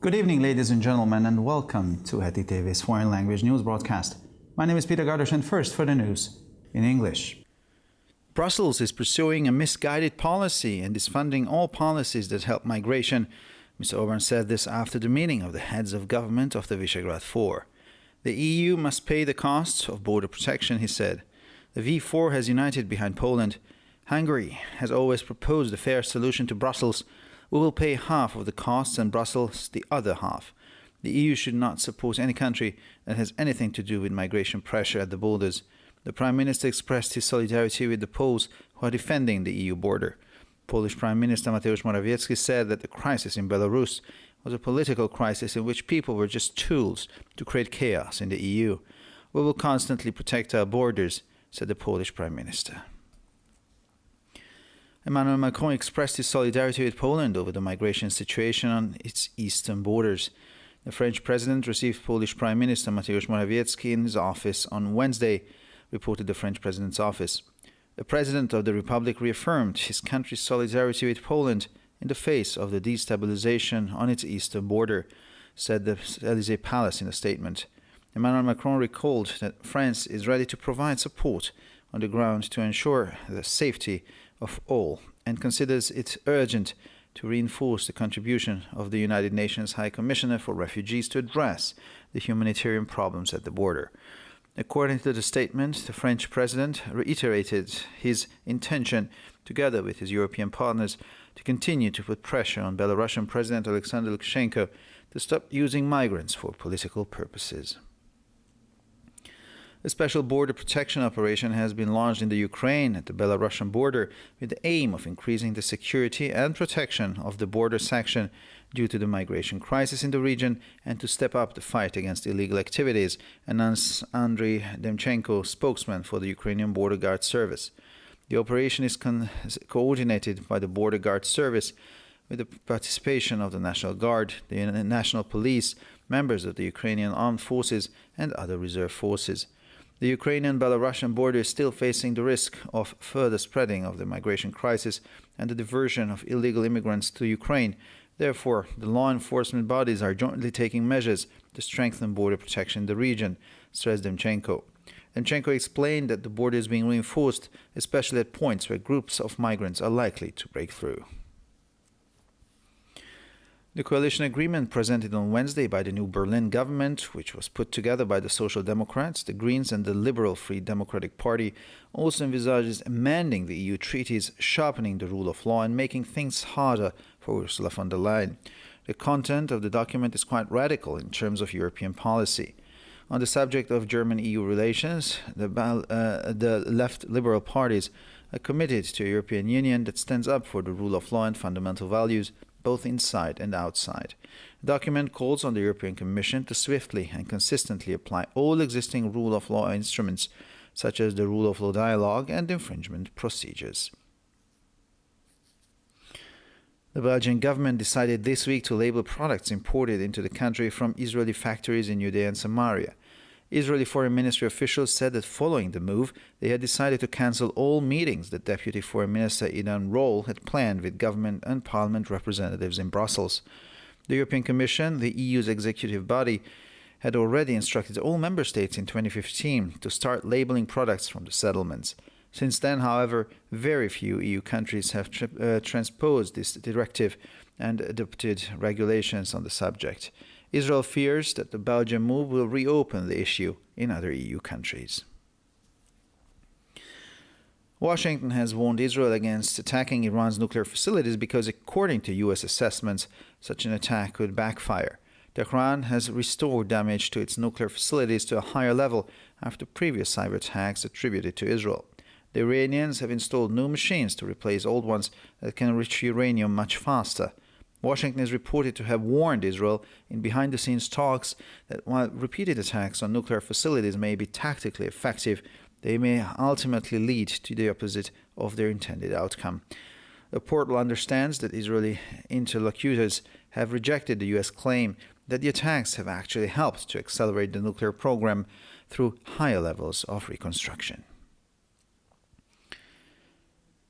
Good evening, ladies and gentlemen, and welcome to Heti TV's foreign language news broadcast. My name is Peter Gardosh, and first for the news in English. Brussels is pursuing a misguided policy and is funding all policies that help migration. Mr. Orban said this after the meeting of the heads of government of the Visegrad Four. The EU must pay the costs of border protection, he said. The V4 has united behind Poland. Hungary has always proposed a fair solution to Brussels. We will pay half of the costs and Brussels the other half. The EU should not support any country that has anything to do with migration pressure at the borders. The Prime Minister expressed his solidarity with the Poles who are defending the EU border. Polish Prime Minister Mateusz Morawiecki said that the crisis in Belarus was a political crisis in which people were just tools to create chaos in the EU. We will constantly protect our borders, said the Polish Prime Minister. Emmanuel Macron expressed his solidarity with Poland over the migration situation on its eastern borders. The French president received Polish Prime Minister Mateusz Morawiecki in his office on Wednesday, reported the French president's office. The president of the republic reaffirmed his country's solidarity with Poland in the face of the destabilization on its eastern border, said the Élysée Palace in a statement. Emmanuel Macron recalled that France is ready to provide support on the ground to ensure the safety of all and considers it urgent to reinforce the contribution of the United Nations High Commissioner for Refugees to address the humanitarian problems at the border. According to the statement, the French president reiterated his intention, together with his European partners, to continue to put pressure on Belarusian President Alexander Lukashenko to stop using migrants for political purposes. A special border protection operation has been launched in the Ukraine at the Belarusian border with the aim of increasing the security and protection of the border section due to the migration crisis in the region and to step up the fight against illegal activities, announced Andriy Demchenko, spokesman for the Ukrainian Border Guard Service. The operation is coordinated by the Border Guard Service with the participation of the National Guard, the National Police, members of the Ukrainian Armed Forces and other reserve forces. The Ukrainian-Belarusian border is still facing the risk of further spreading of the migration crisis and the diversion of illegal immigrants to Ukraine. Therefore, the law enforcement bodies are jointly taking measures to strengthen border protection in the region, stressed Demchenko. Demchenko explained that the border is being reinforced, especially at points where groups of migrants are likely to break through. The coalition agreement presented on Wednesday by the new Berlin government, which was put together by the Social Democrats, the Greens and the Liberal Free Democratic Party, also envisages amending the EU treaties, sharpening the rule of law and making things harder for Ursula von der Leyen. The content of the document is quite radical in terms of European policy. On the subject of German-EU relations, the left liberal parties are committed to a European Union that stands up for the rule of law and fundamental values, both inside and outside. The document calls on the European Commission to swiftly and consistently apply all existing rule of law instruments, such as the rule of law dialogue and infringement procedures. The Belgian government decided this week to label products imported into the country from Israeli factories in Judea and Samaria. Israeli Foreign Ministry officials said that following the move, they had decided to cancel all meetings that Deputy Foreign Minister Idan Roll had planned with government and parliament representatives in Brussels. The European Commission, the EU's executive body, had already instructed all member states in 2015 to start labeling products from the settlements. Since then, however, very few EU countries have transposed this directive and adopted regulations on the subject. Israel fears that the Belgian move will reopen the issue in other EU countries. Washington has warned Israel against attacking Iran's nuclear facilities because, according to U.S. assessments, such an attack could backfire. Tehran has restored damage to its nuclear facilities to a higher level after previous cyber attacks attributed to Israel. The Iranians have installed new machines to replace old ones that can enrich uranium much faster. Washington is reported to have warned Israel in behind-the-scenes talks that while repeated attacks on nuclear facilities may be tactically effective, they may ultimately lead to the opposite of their intended outcome. The portal understands that Israeli interlocutors have rejected the U.S. claim that the attacks have actually helped to accelerate the nuclear program through higher levels of reconstruction.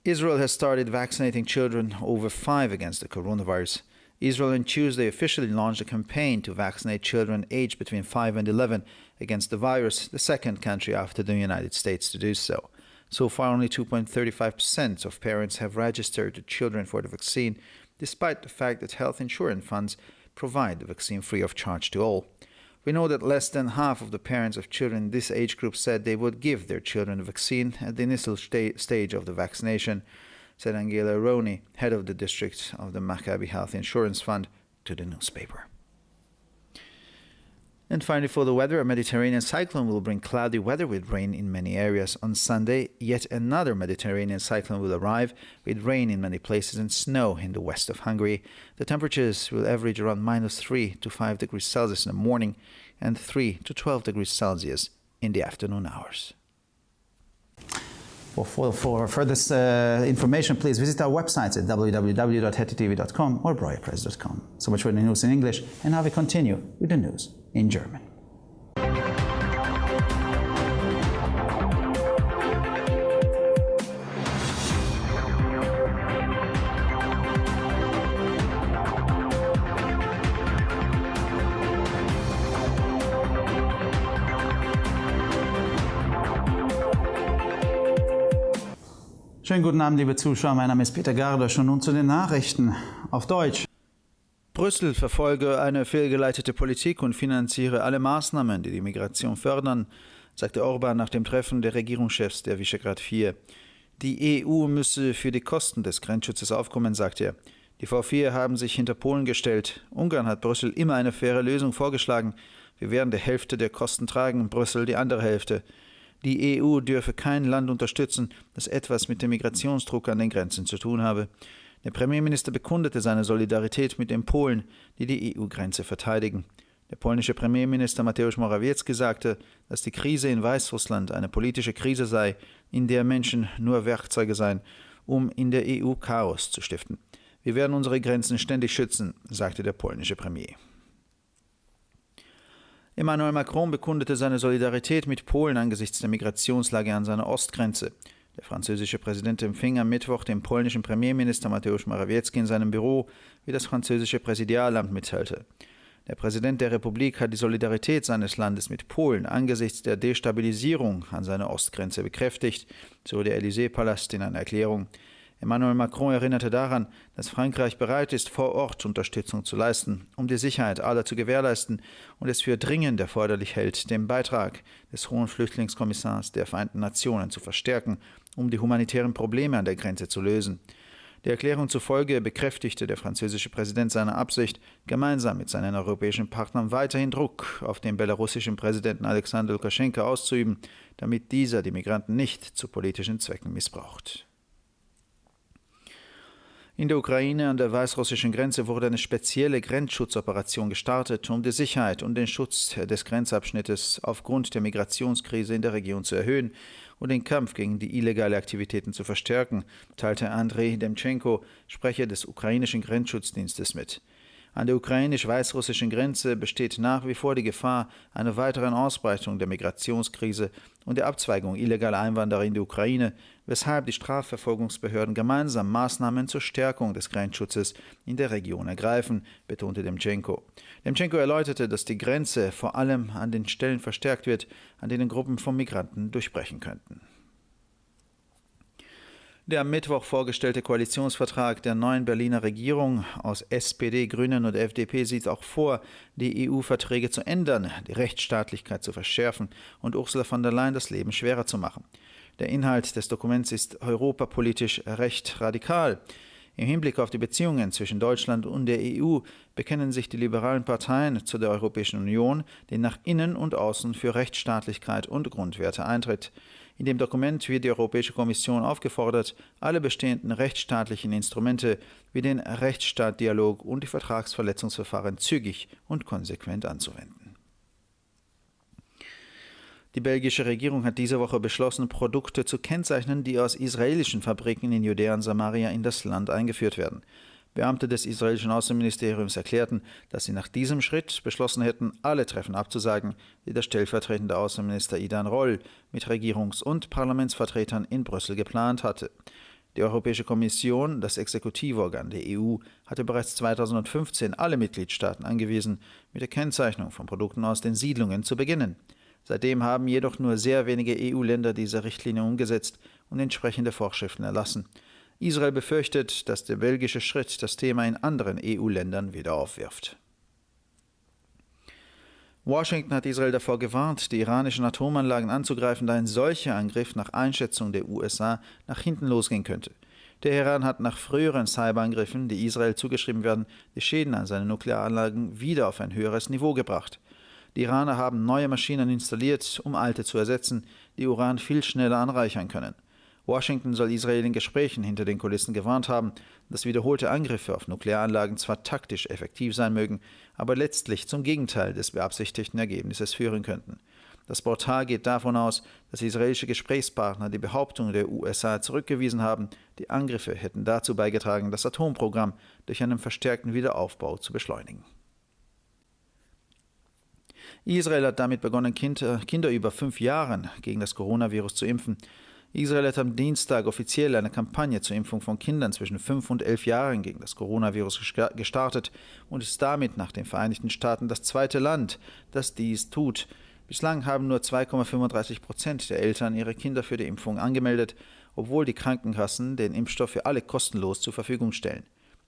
Israel has started vaccinating children over 5 against the coronavirus. Israel on Tuesday officially launched a campaign to vaccinate children aged between 5 and 11 against the virus, the second country after the United States to do so. So far, only 2.35% of parents have registered their children for the vaccine, despite the fact that health insurance funds provide the vaccine free of charge to all. We know that less than half of the parents of children in this age group said they would give their children the vaccine at the initial stage of the vaccination, said Angela Roney, head of the district of the Maccabi Health Insurance Fund, to the newspaper. And finally, for the weather, a Mediterranean cyclone will bring cloudy weather with rain in many areas. On Sunday, yet another Mediterranean cyclone will arrive with rain in many places and snow in the west of Hungary. The temperatures will average around -3 to 5 degrees Celsius in the morning and 3 to 12 degrees Celsius in the afternoon hours. Well, for further information, please visit our websites at www.hetttv.com or broyerpress.com. So much for the news in English, and now we continue with the news in German. Schönen guten Abend, liebe Zuschauer. Mein Name ist Peter Gardosch und nun zu den Nachrichten auf Deutsch. Brüssel verfolge eine fehlgeleitete Politik und finanziere alle Maßnahmen, die die Migration fördern, sagte Orban nach dem Treffen der Regierungschefs der Visegrad 4. Die EU müsse für die Kosten des Grenzschutzes aufkommen, sagte er. Die V4 haben sich hinter Polen gestellt. Ungarn hat Brüssel immer eine faire Lösung vorgeschlagen. Wir werden die Hälfte der Kosten tragen, Brüssel die andere Hälfte. Die EU dürfe kein Land unterstützen, das etwas mit dem Migrationsdruck an den Grenzen zu tun habe. Der Premierminister bekundete seine Solidarität mit den Polen, die die EU-Grenze verteidigen. Der polnische Premierminister Mateusz Morawiecki sagte, dass die Krise in Weißrussland eine politische Krise sei, in der Menschen nur Werkzeuge seien, um in der EU Chaos zu stiften. Wir werden unsere Grenzen ständig schützen, sagte der polnische Premier. Emmanuel Macron bekundete seine Solidarität mit Polen angesichts der Migrationslage an seiner Ostgrenze. Der französische Präsident empfing am Mittwoch den polnischen Premierminister Mateusz Morawiecki in seinem Büro, wie das französische Präsidialamt mitteilte. Der Präsident der Republik hat die Solidarität seines Landes mit Polen angesichts der Destabilisierung an seiner Ostgrenze bekräftigt, so der Élysée-Palast in einer Erklärung. Emmanuel Macron erinnerte daran, dass Frankreich bereit ist, vor Ort Unterstützung zu leisten, um die Sicherheit aller zu gewährleisten und es für dringend erforderlich hält, den Beitrag des Hohen Flüchtlingskommissars der Vereinten Nationen zu verstärken, um die humanitären Probleme an der Grenze zu lösen. Der Erklärung zufolge bekräftigte der französische Präsident seine Absicht, gemeinsam mit seinen europäischen Partnern weiterhin Druck auf den belarussischen Präsidenten Alexander Lukaschenka auszuüben, damit dieser die Migranten nicht zu politischen Zwecken missbraucht. In der Ukraine an der weißrussischen Grenze wurde eine spezielle Grenzschutzoperation gestartet, um die Sicherheit und den Schutz des Grenzabschnittes aufgrund der Migrationskrise in der Region zu erhöhen und den Kampf gegen die illegale Aktivitäten zu verstärken, teilte Andrei Demtschenko, Sprecher des ukrainischen Grenzschutzdienstes, mit. An der ukrainisch-weißrussischen Grenze besteht nach wie vor die Gefahr einer weiteren Ausbreitung der Migrationskrise und der Abzweigung illegaler Einwanderer in die Ukraine, weshalb die Strafverfolgungsbehörden gemeinsam Maßnahmen zur Stärkung des Grenzschutzes in der Region ergreifen, betonte Demtschenko. Demtschenko erläuterte, dass die Grenze vor allem an den Stellen verstärkt wird, an denen Gruppen von Migranten durchbrechen könnten. Der am Mittwoch vorgestellte Koalitionsvertrag der neuen Berliner Regierung aus SPD, Grünen und FDP sieht auch vor, die EU-Verträge zu ändern, die Rechtsstaatlichkeit zu verschärfen und Ursula von der Leyen das Leben schwerer zu machen. Der Inhalt des Dokuments ist europapolitisch recht radikal. Im Hinblick auf die Beziehungen zwischen Deutschland und der EU bekennen sich die liberalen Parteien zu der Europäischen Union, die nach innen und außen für Rechtsstaatlichkeit und Grundwerte eintritt. In dem Dokument wird die Europäische Kommission aufgefordert, alle bestehenden rechtsstaatlichen Instrumente wie den Rechtsstaatdialog und die Vertragsverletzungsverfahren zügig und konsequent anzuwenden. Die belgische Regierung hat diese Woche beschlossen, Produkte zu kennzeichnen, die aus israelischen Fabriken in Judäa und Samaria in das Land eingeführt werden. Beamte des israelischen Außenministeriums erklärten, dass sie nach diesem Schritt beschlossen hätten, alle Treffen abzusagen, die der stellvertretende Außenminister Idan Roll mit Regierungs- und Parlamentsvertretern in Brüssel geplant hatte. Die Europäische Kommission, das Exekutivorgan der EU, hatte bereits 2015 alle Mitgliedstaaten angewiesen, mit der Kennzeichnung von Produkten aus den Siedlungen zu beginnen. Seitdem haben jedoch nur sehr wenige EU-Länder diese Richtlinie umgesetzt und entsprechende Vorschriften erlassen. Israel befürchtet, dass der belgische Schritt das Thema in anderen EU-Ländern wieder aufwirft. Washington hat Israel davor gewarnt, die iranischen Atomanlagen anzugreifen, da ein solcher Angriff nach Einschätzung der USA nach hinten losgehen könnte. Teheran hat nach früheren Cyberangriffen, die Israel zugeschrieben werden, die Schäden an seinen Nuklearanlagen wieder auf ein höheres Niveau gebracht. Die Iraner haben neue Maschinen installiert, um alte zu ersetzen, die Uran viel schneller anreichern können. Washington soll Israel in Gesprächen hinter den Kulissen gewarnt haben, dass wiederholte Angriffe auf Nuklearanlagen zwar taktisch effektiv sein mögen, aber letztlich zum Gegenteil des beabsichtigten Ergebnisses führen könnten. Das Portal geht davon aus, dass israelische Gesprächspartner die Behauptung der USA zurückgewiesen haben, die Angriffe hätten dazu beigetragen, das Atomprogramm durch einen verstärkten Wiederaufbau zu beschleunigen. Israel hat damit begonnen, Kinder über 5 Jahren gegen das Coronavirus zu impfen. Israel hat am Dienstag offiziell eine Kampagne zur Impfung von Kindern zwischen 5 und 11 Jahren gegen das Coronavirus gestartet und ist damit nach den Vereinigten Staaten das zweite Land, das dies tut. Bislang haben nur 2,35% der Eltern ihre Kinder für die Impfung angemeldet, obwohl die Krankenkassen den Impfstoff für alle kostenlos zur Verfügung stellen.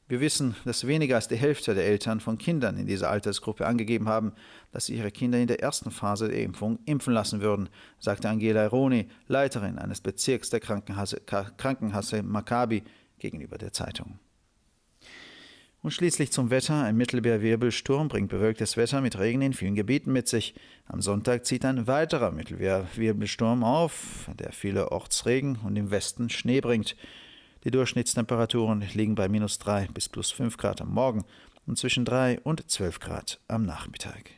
Wir wissen, dass weniger als die Hälfte der Eltern von Kindern in dieser Altersgruppe angegeben haben, dass sie ihre Kinder in der ersten Phase der Impfung impfen lassen würden, sagte Angela Roni, Leiterin eines Bezirks der Krankenkasse Maccabi, gegenüber der Zeitung. Und schließlich zum Wetter. Ein Mittelmeerwirbelsturm bringt bewölktes Wetter mit Regen in vielen Gebieten mit sich. Am Sonntag zieht ein weiterer Mittelmeerwirbelsturm auf, der vielerorts Regen und im Westen Schnee bringt. Die Durchschnittstemperaturen liegen bei -3 bis +5 Grad am Morgen und zwischen 3 und 12 Grad am Nachmittag.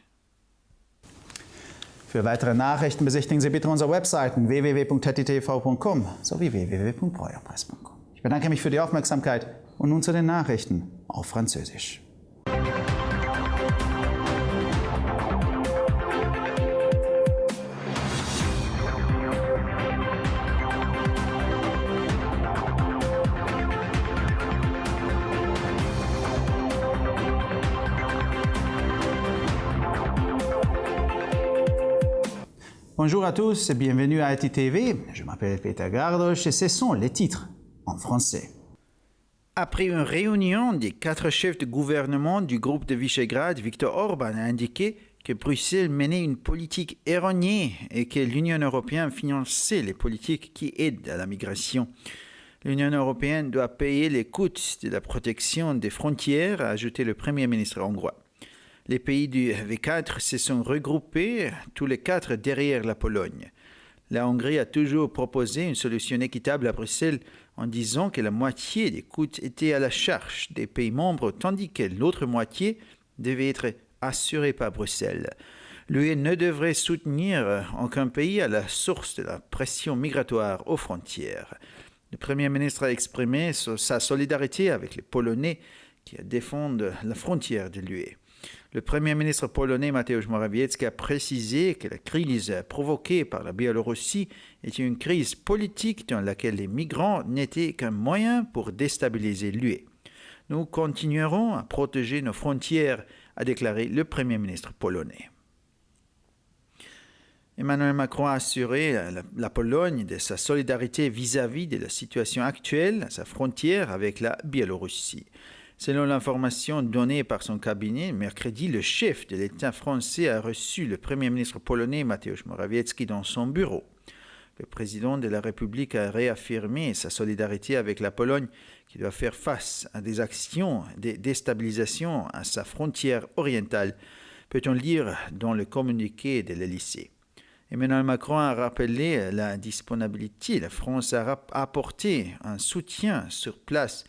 Für weitere Nachrichten besichtigen Sie bitte unsere Webseiten www.ttv.com sowie www.breuerpresse.com. Ich bedanke mich für die Aufmerksamkeit und nun zu den Nachrichten auf Französisch. Bonjour à tous et bienvenue à ITV. Je m'appelle Peter Gardosch et ce sont les titres en français. Après une réunion des 4 chefs de gouvernement du groupe de Visegrad, Viktor Orban a indiqué que Bruxelles menait une politique erronée et que l'Union européenne finançait les politiques qui aident à la migration. L'Union européenne doit payer les coûts de la protection des frontières, a ajouté le Premier ministre hongrois. Les pays du V4 se sont regroupés, tous les 4 derrière la Pologne. La Hongrie a toujours proposé une solution équitable à Bruxelles en disant que la moitié des coûts étaient à la charge des pays membres, tandis que l'autre moitié devait être assurée par Bruxelles. L'UE ne devrait soutenir aucun pays à la source de la pression migratoire aux frontières. Le Premier ministre a exprimé sa solidarité avec les Polonais qui défendent la frontière de l'UE. Le Premier ministre polonais Mateusz Morawiecki a précisé que la crise provoquée par la Biélorussie était une crise politique dans laquelle les migrants n'étaient qu'un moyen pour déstabiliser l'UE. Nous continuerons à protéger nos frontières, a déclaré le Premier ministre polonais. Emmanuel Macron a assuré la Pologne de sa solidarité vis-à-vis de la situation actuelle à sa frontière avec la Biélorussie. Selon l'information donnée par son cabinet, mercredi, le chef de l'État français a reçu le Premier ministre polonais Mateusz Morawiecki dans son bureau. Le président de la République a réaffirmé sa solidarité avec la Pologne qui doit faire face à des actions de déstabilisation à sa frontière orientale, peut-on lire dans le communiqué de l'Élysée. Emmanuel Macron a rappelé la disponibilité. La France a apporté un soutien sur place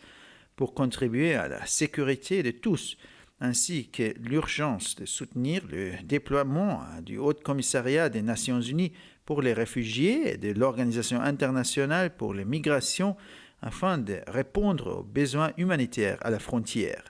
pour contribuer à la sécurité de tous, ainsi que l'urgence de soutenir le déploiement du Haut Commissariat des Nations Unies pour les réfugiés et de l'Organisation internationale pour les migrations afin de répondre aux besoins humanitaires à la frontière.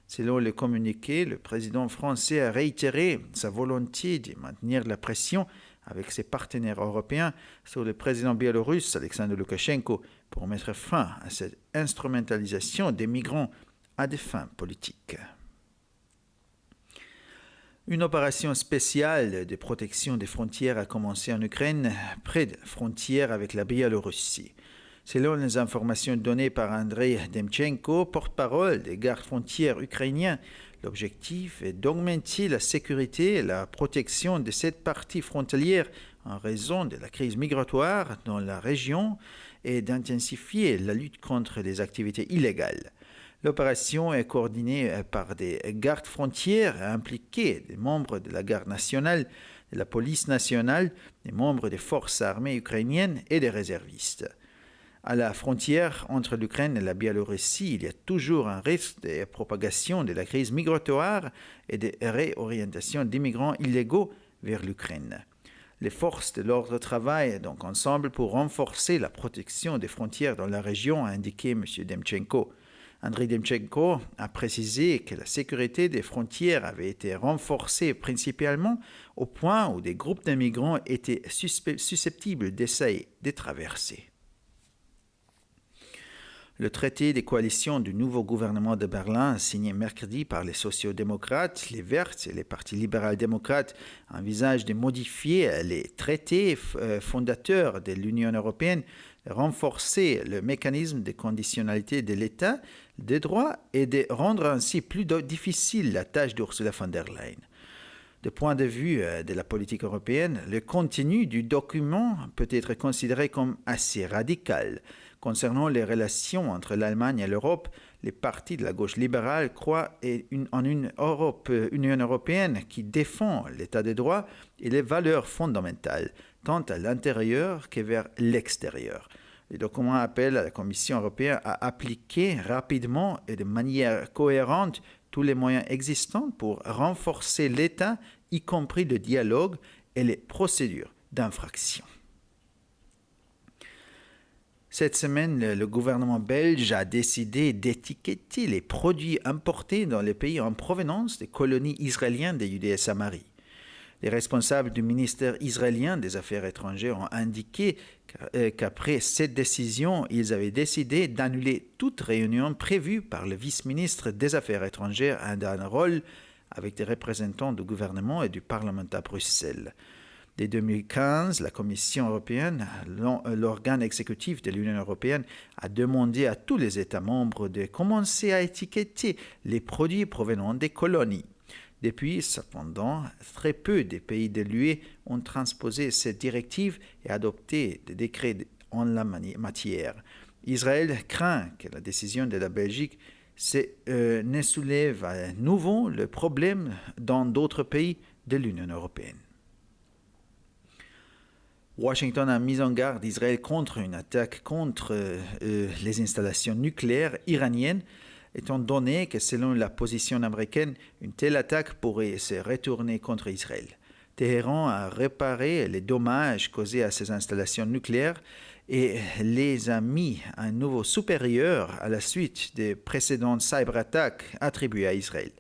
Selon le communiqué, le président français a réitéré sa volonté de maintenir la pression avec ses partenaires européens sur le président biélorusse Alexandre Loukachenko pour mettre fin à cette instrumentalisation des migrants à des fins politiques. Une opération spéciale de protection des frontières a commencé en Ukraine, près de la frontière avec la Biélorussie. Selon les informations données par Andrei Demchenko, porte-parole des gardes-frontières ukrainiens, l'objectif est d'augmenter la sécurité et la protection de cette partie frontalière en raison de la crise migratoire dans la région et d'intensifier la lutte contre les activités illégales. L'opération est coordonnée par des gardes-frontières impliqués, des membres de la garde nationale, de la police nationale, des membres des forces armées ukrainiennes et des réservistes. À la frontière entre l'Ukraine et la Biélorussie, il y a toujours un risque de propagation de la crise migratoire et de réorientation d'immigrants illégaux vers l'Ukraine. Les forces de l'ordre travaillent donc ensemble pour renforcer la protection des frontières dans la région, a indiqué M. Demchenko. Andrei Demchenko a précisé que la sécurité des frontières avait été renforcée principalement au point où des groupes d'immigrants étaient susceptibles d'essayer de traverser. Le traité de coalition du nouveau gouvernement de Berlin, signé mercredi par les sociaux-démocrates, les Verts et les partis libéral-démocrates, envisage de modifier les traités fondateurs de l'Union européenne, de renforcer le mécanisme de conditionnalité de l'État, des droits et de rendre ainsi plus difficile la tâche d'Ursula von der Leyen. Du point de vue de la politique européenne, le contenu du document peut être considéré comme assez radical. Concernant les relations entre l'Allemagne et l'Europe, les partis de la gauche libérale croient en une Union européenne qui défend l'état de droit et les valeurs fondamentales, tant à l'intérieur que vers l'extérieur. Le document appelle à la Commission européenne à appliquer rapidement et de manière cohérente tous les moyens existants pour renforcer l'État, y compris le dialogue et les procédures d'infraction. Cette semaine, le gouvernement belge a décidé d'étiqueter les produits importés dans les pays en provenance des colonies israéliennes de Judée et Samarie. Les responsables du ministère israélien des Affaires étrangères ont indiqué qu'après cette décision, ils avaient décidé d'annuler toute réunion prévue par le vice-ministre des Affaires étrangères, Dan Roll, avec des représentants du gouvernement et du Parlement à Bruxelles. Dès 2015, la Commission européenne, l'organe exécutif de l'Union européenne, a demandé à tous les États membres de commencer à étiqueter les produits provenant des colonies. Depuis, cependant, très peu de pays de l'UE ont transposé cette directive et adopté des décrets en la matière. Israël craint que la décision de la Belgique ne soulève à nouveau le problème dans d'autres pays de l'Union européenne. Washington a mis en garde Israël contre une attaque contre les installations nucléaires iraniennes, étant donné que selon la position américaine, une telle attaque pourrait se retourner contre Israël. Téhéran a réparé les dommages causés à ces installations nucléaires et les a mis à un niveau supérieur à la suite des précédentes cyberattaques attribuées à Israël.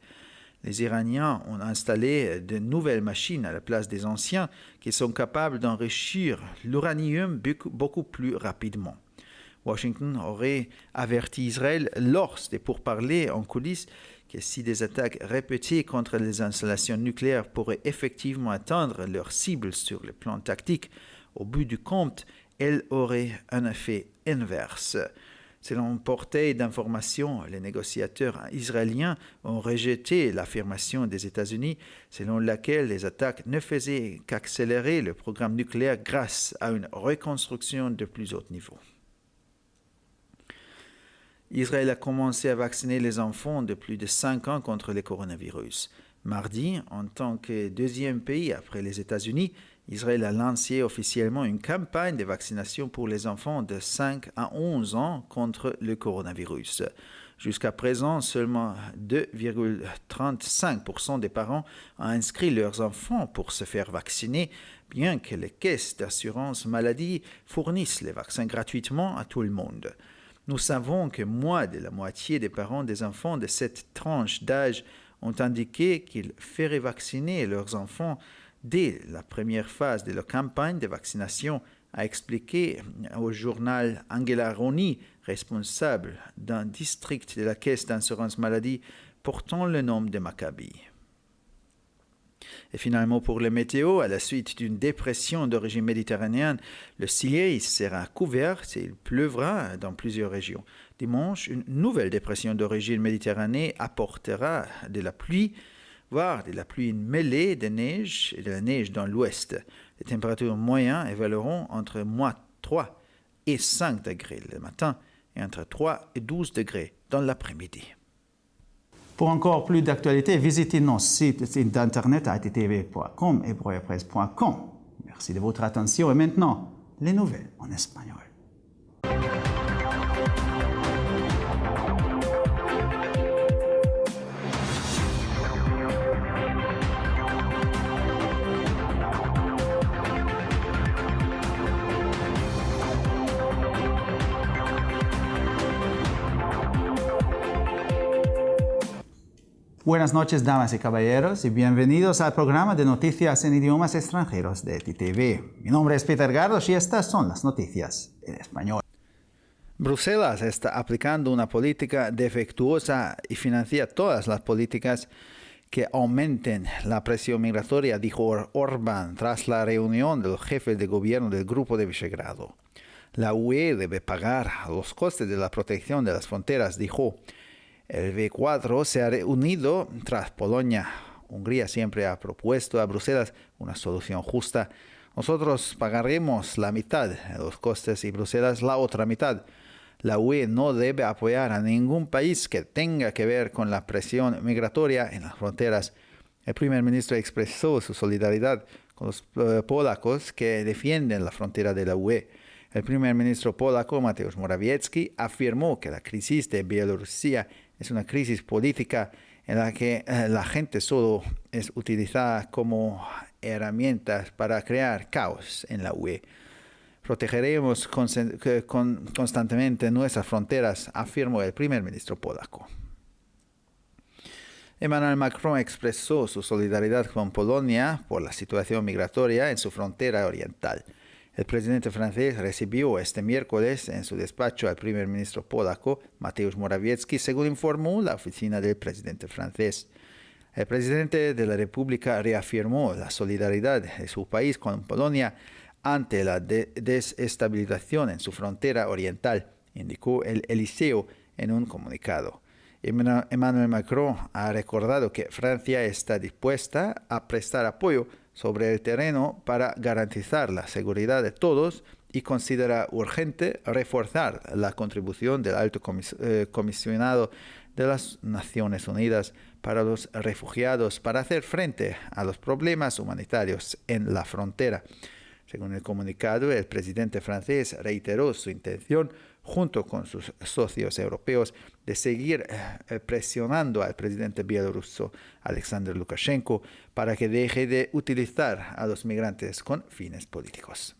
Les Iraniens ont installé de nouvelles machines à la place des anciens qui sont capables d'enrichir l'uranium beaucoup plus rapidement. Washington aurait averti Israël lors des pourparlers en coulisses que si des attaques répétées contre les installations nucléaires pourraient effectivement atteindre leur cible sur le plan tactique, au bout du compte, elles auraient un effet inverse. Selon un portail d'information, les négociateurs israéliens ont rejeté l'affirmation des États-Unis selon laquelle les attaques ne faisaient qu'accélérer le programme nucléaire grâce à une reconstruction de plus haut niveau. Israël a commencé à vacciner les enfants de plus de 5 ans contre le coronavirus. Mardi, en tant que deuxième pays après les États-Unis, Israël a lancé officiellement une campagne de vaccination pour les enfants de 5 à 11 ans contre le coronavirus. Jusqu'à présent, seulement 2,35% des parents ont inscrit leurs enfants pour se faire vacciner, bien que les caisses d'assurance maladie fournissent les vaccins gratuitement à tout le monde. Nous savons que moins de la moitié des parents des enfants de cette tranche d'âge ont indiqué qu'ils feraient vacciner leurs enfants dès la première phase de la campagne de vaccination, a expliqué au journal Angela Roni, responsable d'un district de la Caisse d'assurance maladie portant le nom de Maccabi. Et finalement, pour le météo, à la suite d'une dépression d'origine méditerranéenne, le ciel sera couvert et il pleuvra dans plusieurs régions. Dimanche, une nouvelle dépression d'origine méditerranéenne apportera de la pluie, voire de la pluie mêlée de neige et de la neige dans l'ouest. Les températures moyennes évalueront entre -3 et 5 degrés le matin et entre 3 et 12 degrés dans l'après-midi. Pour encore plus d'actualités, visitez nos sites internet ittv.com et broyapresse.com. Merci de votre attention et maintenant, les nouvelles en espagnol. Buenas noches, damas y caballeros, y bienvenidos al programa de noticias en idiomas extranjeros de TTV. Mi nombre es Peter Gardos y estas son las noticias en español. Bruselas está aplicando una política defectuosa y financia todas las políticas que aumenten la presión migratoria, dijo Orbán tras la reunión de los jefes de gobierno del Grupo de Visegrado. La UE debe pagar los costes de la protección de las fronteras, dijo. El V4 se ha reunido tras Polonia. Hungría siempre ha propuesto a Bruselas una solución justa. Nosotros pagaremos la mitad de los costes y Bruselas la otra mitad. La UE no debe apoyar a ningún país que tenga que ver con la presión migratoria en las fronteras. El primer ministro expresó su solidaridad con los polacos que defienden la frontera de la UE. El primer ministro polaco, Mateusz Morawiecki, afirmó que la crisis de Bielorrusia es una crisis política en la que la gente solo es utilizada como herramientas para crear caos en la UE. Protegeremos constantemente nuestras fronteras, afirmó el primer ministro polaco. Emmanuel Macron expresó su solidaridad con Polonia por la situación migratoria en su frontera oriental. El presidente francés recibió este miércoles en su despacho al primer ministro polaco, Mateusz Morawiecki, según informó la oficina del presidente francés. El presidente de la República reafirmó la solidaridad de su país con Polonia ante la desestabilización en su frontera oriental, indicó el Eliseo en un comunicado. Emmanuel Macron ha recordado que Francia está dispuesta a prestar apoyo sobre el terreno para garantizar la seguridad de todos y considera urgente reforzar la contribución del Alto Comisionado de las Naciones Unidas para los refugiados para hacer frente a los problemas humanitarios en la frontera. Según el comunicado, el presidente francés reiteró su intención, junto con sus socios europeos, de seguir presionando al presidente bielorruso Alexander Lukashenko para que deje de utilizar a los migrantes con fines políticos.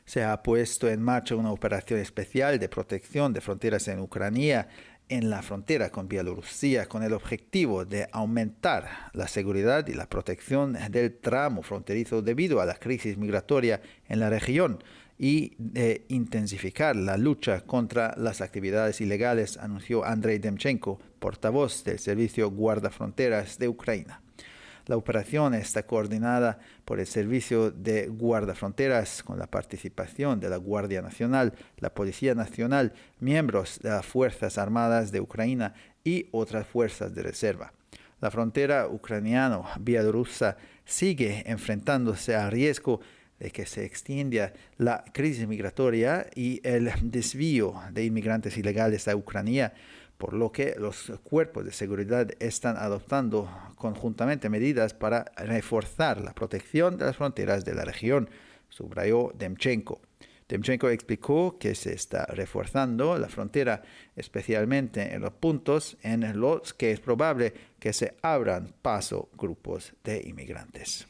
Se ha puesto en marcha una operación especial de protección de fronteras en Ucrania, en la frontera con Bielorrusia, con el objetivo de aumentar la seguridad y la protección del tramo fronterizo debido a la crisis migratoria en la región y de intensificar la lucha contra las actividades ilegales, anunció Andrei Demchenko, portavoz del Servicio Guardafronteras de Ucrania. La operación está coordinada por el Servicio de Guardafronteras con la participación de la Guardia Nacional, la Policía Nacional, miembros de las Fuerzas Armadas de Ucrania y otras fuerzas de reserva. La frontera ucraniano-bielorrusa sigue enfrentándose al riesgo de que se extienda la crisis migratoria y el desvío de inmigrantes ilegales a Ucrania, por lo que los cuerpos de seguridad están adoptando conjuntamente medidas para reforzar la protección de las fronteras de la región, subrayó Demchenko. Demchenko explicó que se está reforzando la frontera, especialmente en los puntos en los que es probable que se abran paso grupos de inmigrantes.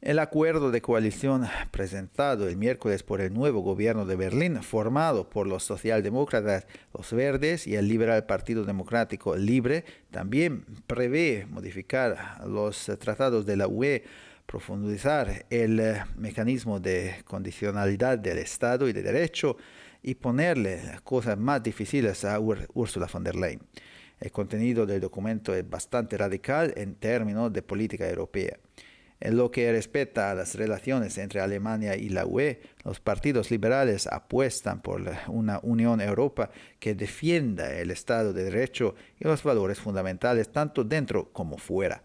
El acuerdo de coalición presentado el miércoles por el nuevo gobierno de Berlín, formado por los socialdemócratas, los verdes y el liberal Partido Democrático Libre, también prevé modificar los tratados de la UE, profundizar el mecanismo de condicionalidad del Estado y de Derecho y ponerle las cosas más difíciles a Ursula von der Leyen. El contenido del documento es bastante radical en términos de política europea. En lo que respecta a las relaciones entre Alemania y la UE, los partidos liberales apuestan por una Unión Europea que defienda el Estado de Derecho y los valores fundamentales tanto dentro como fuera.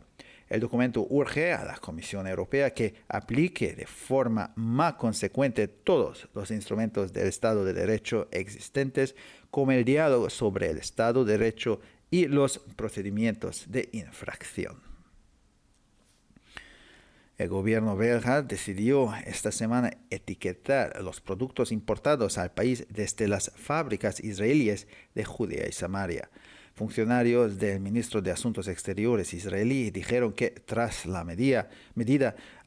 El documento urge a la Comisión Europea que aplique de forma más consecuente todos los instrumentos del Estado de Derecho existentes, como el diálogo sobre el Estado de Derecho y los procedimientos de infracción. El gobierno belga decidió esta semana etiquetar los productos importados al país desde las fábricas israelíes de Judea y Samaria. Funcionarios del ministro de Asuntos Exteriores israelí dijeron que tras la medida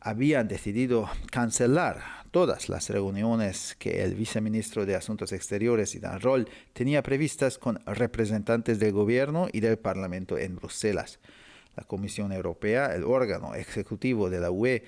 habían decidido cancelar todas las reuniones que el viceministro de Asuntos Exteriores, Idan Roll, tenía previstas con representantes del gobierno y del Parlamento en Bruselas. La Comisión Europea, el órgano ejecutivo de la UE,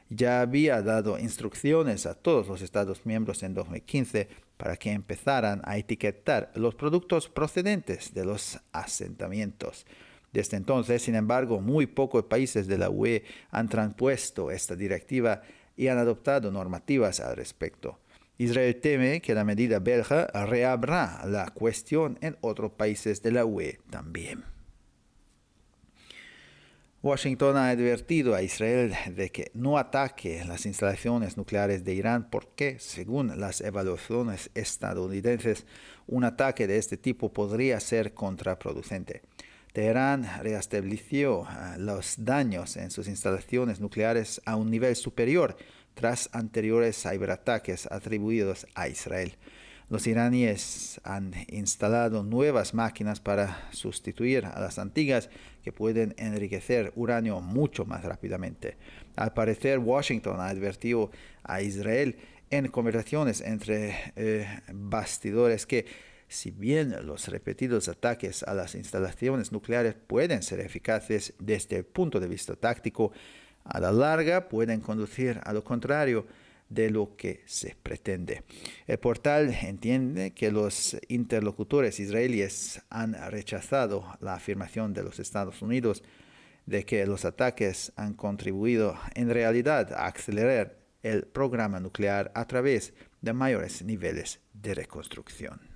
ya había dado instrucciones a todos los Estados miembros en 2015 para que empezaran a etiquetar los productos procedentes de los asentamientos. Desde entonces, sin embargo, muy pocos países de la UE han transpuesto esta directiva y han adoptado normativas al respecto. Israel teme que la medida belga reabra la cuestión en otros países de la UE también. Washington ha advertido a Israel de que no ataque las instalaciones nucleares de Irán porque, según las evaluaciones estadounidenses, un ataque de este tipo podría ser contraproducente. Teherán reestableció los daños en sus instalaciones nucleares a un nivel superior tras anteriores ciberataques atribuidos a Israel. Los iraníes han instalado nuevas máquinas para sustituir a las antiguas que pueden enriquecer uranio mucho más rápidamente. Al parecer, Washington ha advertido a Israel en conversaciones entre bastidores que, si bien los repetidos ataques a las instalaciones nucleares pueden ser eficaces desde el punto de vista táctico, a la larga pueden conducir a lo contrario de lo que se pretende. El portal entiende que los interlocutores israelíes han rechazado la afirmación de los Estados Unidos de que los ataques han contribuido en realidad a acelerar el programa nuclear a través de mayores niveles de reconstrucción.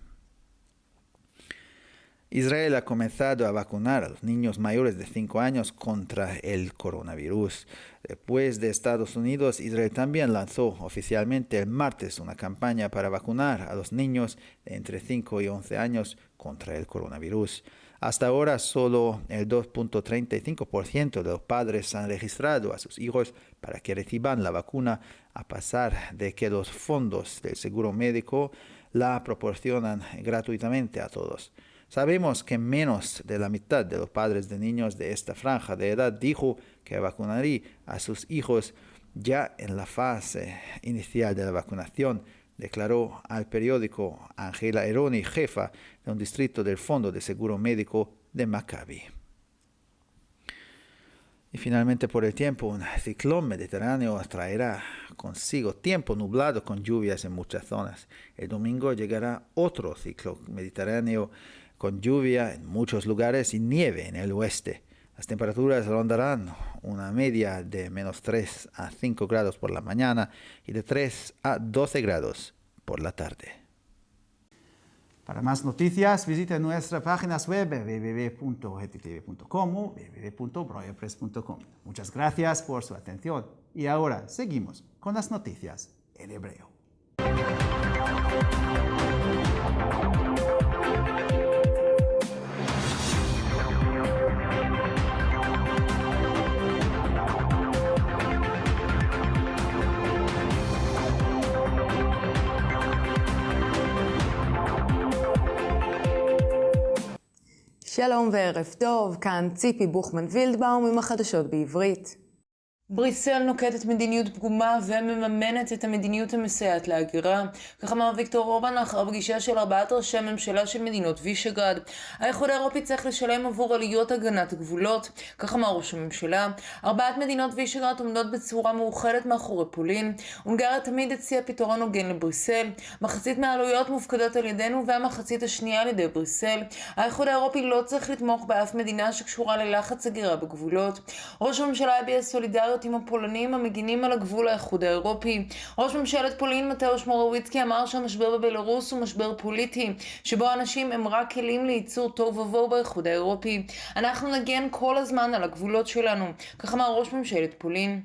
Israel ha comenzado a vacunar a los niños mayores de 5 años contra el coronavirus. Después de Estados Unidos, Israel también lanzó oficialmente el martes una campaña para vacunar a los niños de entre 5 y 11 años contra el coronavirus. Hasta ahora, solo el 2.35% de los padres han registrado a sus hijos para que reciban la vacuna, a pesar de que los fondos del seguro médico la proporcionan gratuitamente a todos. Sabemos que menos de la mitad de los padres de niños de esta franja de edad dijo que vacunaría a sus hijos ya en la fase inicial de la vacunación, declaró al periódico Angela Eroni, jefa de un distrito del Fondo de Seguro Médico de Maccabi. Y finalmente, por el tiempo, un ciclón mediterráneo traerá consigo tiempo nublado con lluvias en muchas zonas. El domingo llegará otro ciclón mediterráneo con lluvia en muchos lugares y nieve en el oeste. Las temperaturas rondarán una media de menos 3 a 5 grados por la mañana y de 3 a 12 grados por la tarde. Para más noticias, visite nuestras páginas web www.gtv.com o www.broyerpress.com. Muchas gracias por su atención. Y ahora seguimos con las noticias en hebreo. שלום וערב טוב, כאן ציפי בוכמן וילדבאום עם החדשות בעברית. בריסל נוקטת מדיניות פגומה ומממנת את המדיניות המסייעת להגירה. כך אמר ויקטור אורבן לאחר פגישה של 4 ראשי הממשלה של מדינות וישגרד. האיחוד האירופי צריך לשלם עבור עלויות הגנת הגבולות. כך אמר ראש הממשלה. 4 מדינות וישגרד עומדות בצורה מאוחדת מאחורי פולין. הונגריה תמיד הציעה פתרון הוגן לבריסל. מחצית מהעלויות מופקדות על ידינו והמחצית השנייה על ידי בריסל. האיחוד האירופי לא צריך לתמוך באף מדינה שקשורה ללחץ הגירה בגבולות. ראש הממשלה הביע סולידריות עם הפולנים המגינים על הגבול האיחוד האירופי. ראש ממשלת פולין מתאוש מורוויצקי אמר שהמשבר בבלרוס הוא משבר פוליטי, שבו אנשים הם רק כלים לייצור טוב ובוהו באיחוד האירופי. אנחנו נגן כל הזמן על הגבולות שלנו, כך אמר ראש ממשלת פולין.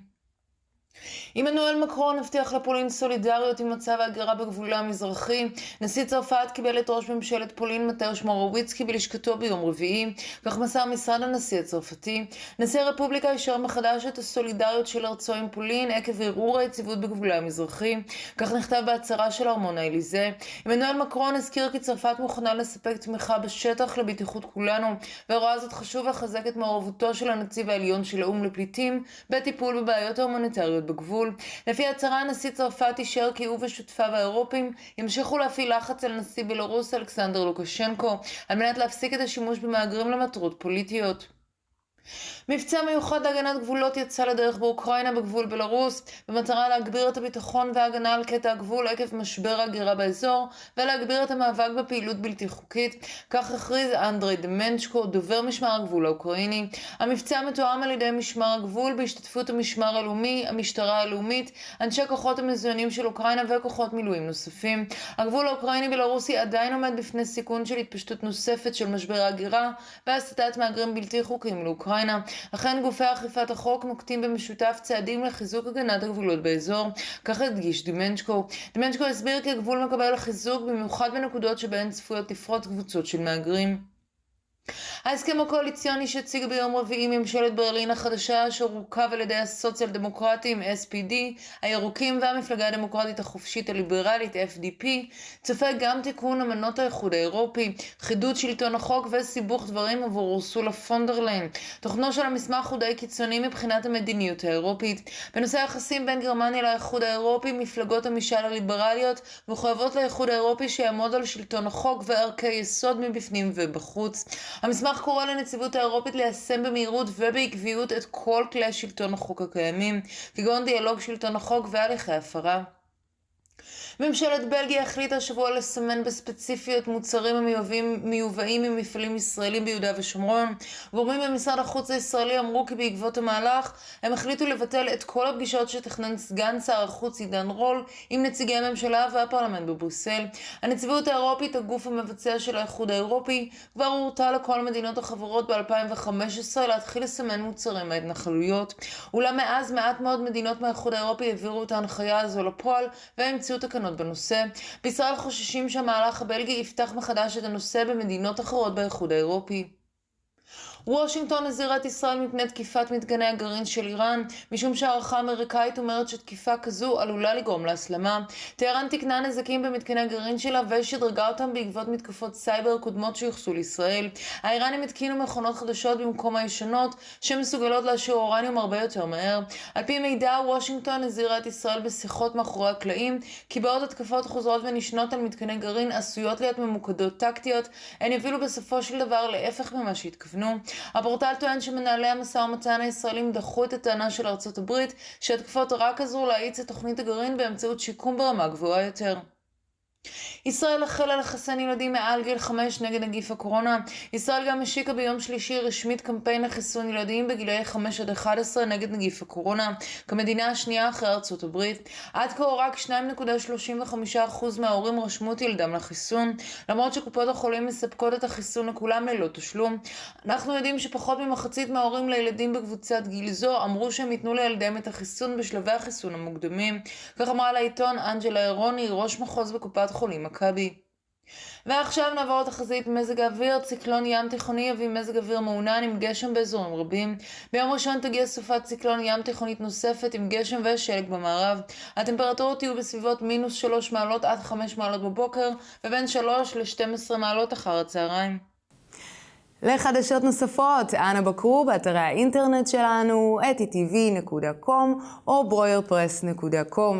עמנואל מקרון הבטיח לפולין סולידריות עם מצב ההגירה בגבולה המזרחי. נשיא צרפת קיבל את ראש ממשלת פולין מתאוש מורוויצקי בלשכתו ביום רביעי, כך מסר משרד הנשיא הצרפתי. נשיא הרפובליקה אישר מחדש את הסולידריות של ארצו עם פולין עקב ערעור היציבות בגבולה המזרחי, כך נכתב בהצהרה של ארמון האליזה. עמנואל מקרון הזכיר כי צרפת מוכנה לספק תמיכה בשטח לבטיחות כולנו, ורואה זאת חשוב לחזק את מעורבותו של הנציב העליון של האו"ם לפליטים בטיפול בבעיות ההומניטריות בגבול. לפי הצהרה, הנשיא צרפת אישר כי הוא ושותפיו האירופים ימשיכו להפעיל לחץ על נשיא בלרוס אלכסנדר לוקשנקו על מנת להפסיק את השימוש במהגרים למטרות פוליטיות. מבצע מיוחד להגנת גבולות יצא לדרך באוקראינה בגבול בלרוס, במטרה להגביר את הביטחון וההגנה על קטע הגבול עקב משבר ההגירה באזור, ולהגביר את המאבק בפעילות בלתי חוקית. כך הכריז אנדרי דמנצ'קו, דובר משמר הגבול האוקראיני. המבצע מתואם על ידי משמר הגבול בהשתתפות המשמר הלאומי, המשטרה הלאומית, אנשי כוחות המזוינים של אוקראינה וכוחות מילואים נוספים. הגבול האוקראיני-בלרוסי עדיין עומד בפני סיכון של התפשטות נוספת של משבר ההגירה והסטת מהגרים בלתי חוקיים לאוקראינה. אכן גופי אכיפת החוק נוקטים במשותף צעדים לחיזוק הגנת הגבולות באזור, כך הדגיש דמנצ'קו. דמנצ'קו הסביר כי הגבול מקבל חיזוק במיוחד בנקודות שבהן צפויות לפרוץ קבוצות של מהגרים. ההסכם הקואליציוני שהציג ביום רביעי ממשלת ברלין החדשה, אשר הורכב על ידי הסוציאל דמוקרטים SPD, הירוקים והמפלגה הדמוקרטית החופשית הליברלית FDP, צופה גם תיקון אמנות האיחוד האירופי, חידוד שלטון החוק וסיבוך דברים עבור אורסולה פון דר ליין. תוכנו של המסמך הוא די קיצוני מבחינת המדיניות האירופית. בנושא היחסים בין גרמניה לאיחוד האירופי, מפלגות המשל הליברליות מחויבות לאיחוד האירופי שיעמוד על שלטון החוק וערכי יסוד מבפנים ובחוץ. המסמך קורא לנציבות האירופית ליישם במהירות ובעקביות את כל כלי שלטון החוק הקיימים, כגון דיאלוג שלטון החוק והליכי הפרה. ממשלת בלגיה החליטה השבוע לסמן בספציפיות מוצרים המיובאים ממפעלים ישראלים ביהודה ושומרון. גורמים במשרד החוץ הישראלי אמרו כי בעקבות המהלך הם החליטו לבטל את כל הפגישות שתכנן סגן שר החוץ עידן רול עם נציגי הממשלה והפרלמנט בבריסל. הנציבות האירופית, הגוף המבצע של האיחוד האירופי, כבר הורתה לכל המדינות החברות ב-2015 להתחיל לסמן מוצרים מההתנחלויות. אולם מאז מעט מאוד מדינות מהאיחוד האירופי העבירו את ההנחיה הזו לפועל והמציאו תקנות בנושא. בישראל חוששים שהמהלך הבלגי יפתח מחדש את הנושא במדינות אחרות באיחוד האירופי. וושינגטון הזהירה את ישראל מפני תקיפת מתקני הגרעין של איראן, משום שהערכה האמריקאית אומרת שתקיפה כזו עלולה לגרום להסלמה. טהרן תקנה נזקים במתקני הגרעין שלה ושדרגה אותם בעקבות מתקפות סייבר קודמות שיוחסו לישראל. האיראנים התקינו מכונות חדשות במקום הישנות, שמסוגלות להשאיר אורניום הרבה יותר מהר. על פי מידע, וושינגטון הזהירה את ישראל בשיחות מאחורי הקלעים, כי בעוד התקפות חוזרות ונשנות על מתקני גרעין עשויות להיות ממוקדות טקטיות, הן יובילו בסופו של דבר להפך ממה שהתכוונו. הפורטל טוען שמנהלי המשא ומתן הישראלים דחו את הטענה של ארצות הברית שהתקפות רק עזרו להאיץ את תוכנית הגרעין באמצעות שיקום ברמה גבוהה יותר. ישראל החלה לחסן ילדים מעל גיל 5 נגד נגיף הקורונה. ישראל גם השיקה ביום שלישי רשמית קמפיין לחיסון ילדים בגילאי 5 עד 11 נגד נגיף הקורונה, כמדינה השנייה אחרי ארצות הברית. עד כה רק 2.35% מההורים רשמו את ילדם לחיסון, למרות שקופות החולים מספקות את החיסון לכולם ללא תשלום. אנחנו יודעים שפחות ממחצית מההורים לילדים בקבוצת גיל זו אמרו שהם ייתנו לילדיהם את החיסון בשלבי החיסון המוקדמים. כך אמרה לעיתון אנג'לה אירוני, ראש מחוז בקופת חולים מכבי. ועכשיו נעבור לתחזית מזג האוויר. ציקלון ים תיכוני יביא מזג אוויר מעונן עם גשם באזורים רבים. ביום ראשון תגיע סופת ציקלון ים תיכונית נוספת עם גשם ושלג במערב. הטמפרטורות יהיו בסביבות מינוס 3 מעלות עד 5 מעלות בבוקר, ובין 3 ל-12 מעלות אחר הצהריים. לחדשות נוספות, אנא בקרו באתרי האינטרנט שלנו, etitv.com או broyerpress.com.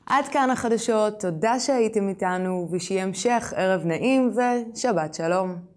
עד כאן החדשות, תודה שהייתם איתנו ושיהיה המשך ערב נעים ושבת שלום.